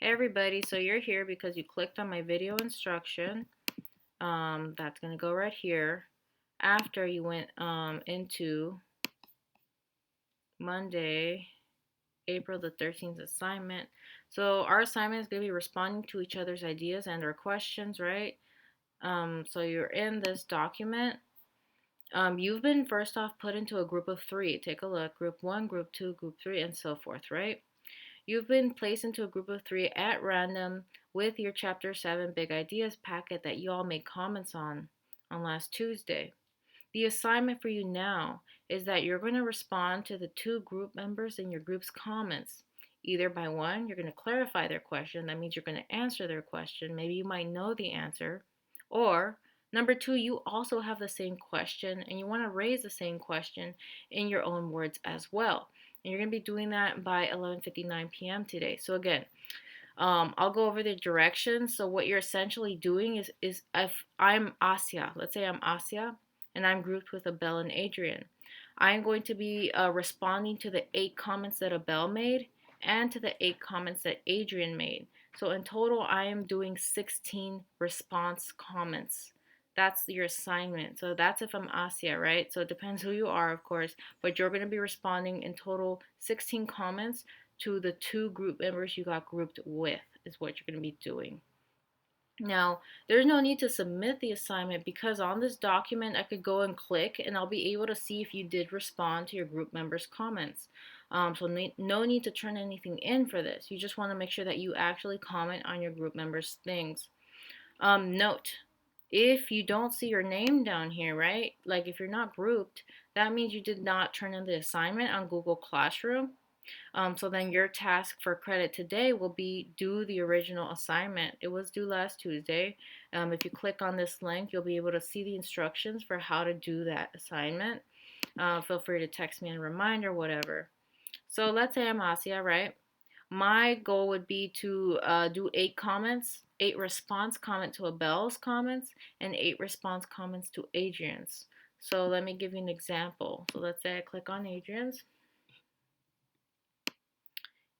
Hey everybody, so you're here because you clicked on my video instruction. That's going to go right here after you went into Monday, April the 13th assignment. So our assignment is going to be responding to each other's ideas and our questions, right? So you're in this document. You've been first off put into a group of three. Take a look, group one, group two, group three, and so forth, right? You've been placed into a group of three at random with your Chapter 7 Big Ideas packet that you all made comments on last Tuesday. The assignment for you now is that you're going to respond to the two group members in your group's comments. Either by one, you're going to clarify their question. That means you're going to answer their question. Maybe you might know the answer. Or number two, you also have the same question and you want to raise the same question in your own words as well. And you're going to be doing that by 11:59 p.m. today. So again, I'll go over the directions. So what you're essentially doing is if I'm Asia, let's say I'm Asia, and I'm grouped with Abel and Adrian. I'm going to be responding to the 8 comments that Abel made and to the 8 comments that Adrian made. So in total, I am doing 16 response comments. That's your assignment. So that's if I'm Asia, right? So it depends who you are, of course, but you're going to be responding in total 16 comments to the 2 group members you got grouped with, is what you're going to be doing. Now, there's no need to submit the assignment because on this document, I could go and click and I'll be able to see if you did respond to your group members' comments. So no need to turn anything in for this. You just want to make sure that you actually comment on your group members' things. Note, if you don't see your name down here, right? Like if you're not grouped, that means you did not turn in the assignment on Google Classroom. So then your task for credit today will be do the original assignment. It was due last Tuesday. If you click on this link, you'll be able to see the instructions for how to do that assignment. Feel free to text me and remind or whatever. So let's say I'm Asia, right? My goal would be to do 8 comments, 8 response comment to Abel's comments, and 8 response comments to Adrian's. So let me give you an example. So let's say I click on Adrian's.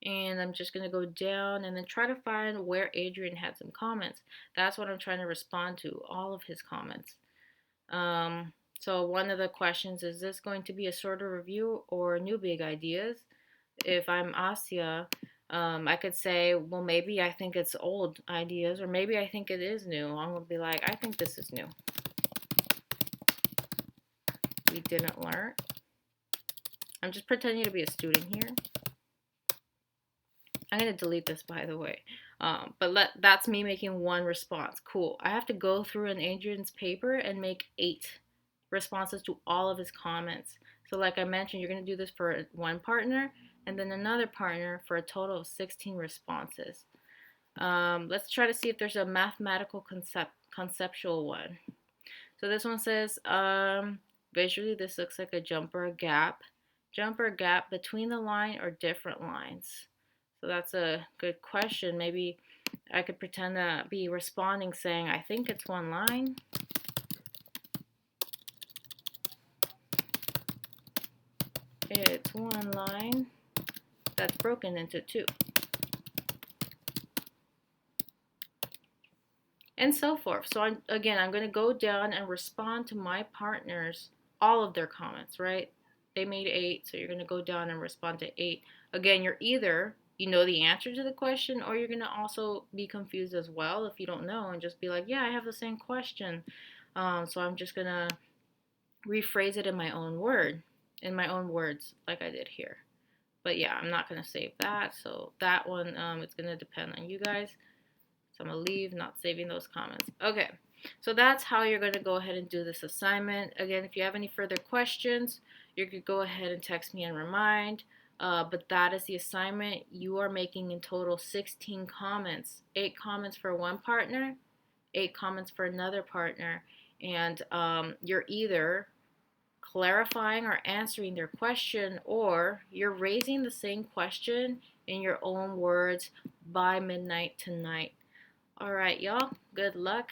And I'm just going to go down and then try to find where Adrian had some comments. That's what I'm trying to respond to, all of his comments. So one of the questions is this going to be a sort of review or new big ideas? If I'm Asia, I could say, well, maybe I think it's old ideas, or maybe I think it is new. I'm going to be like, I think this is new. We didn't learn. I'm just pretending to be a student here. I'm going to delete this, by the way. But that's me making one response. Cool. I have to go through an Adrian's paper and make 8 responses to all of his comments. So like I mentioned, you're going to do this for one partner and then another partner for a total of 16 responses. Let's try to see if there's a mathematical conceptual one. So this one says, visually this looks like a jump or a gap. Jump or gap between the line or different lines. So that's a good question. Maybe I could pretend to be responding saying, I think it's one line. It's one line that's broken into 2. And so forth. So I'm going to go down and respond to my partners, all of their comments, right? They made 8, so you're going to go down and respond to 8. Again, you're either you know the answer to the question, or you're going to also be confused as well if you don't know and just be like, yeah, I have the same question. So I'm just going to rephrase it in my own words, like I did here. But yeah, I'm not going to save that. So that one, it's going to depend on you guys. So I'm going to leave, not saving those comments. Okay, so that's how you're going to go ahead and do this assignment. Again, if you have any further questions, you could go ahead and text me and remind. But that is the assignment. You are making in total 16 comments. 8 comments for one partner, 8 comments for another partner. And you're either clarifying or answering their question, or you're raising the same question in your own words by midnight tonight. All right, y'all. Good luck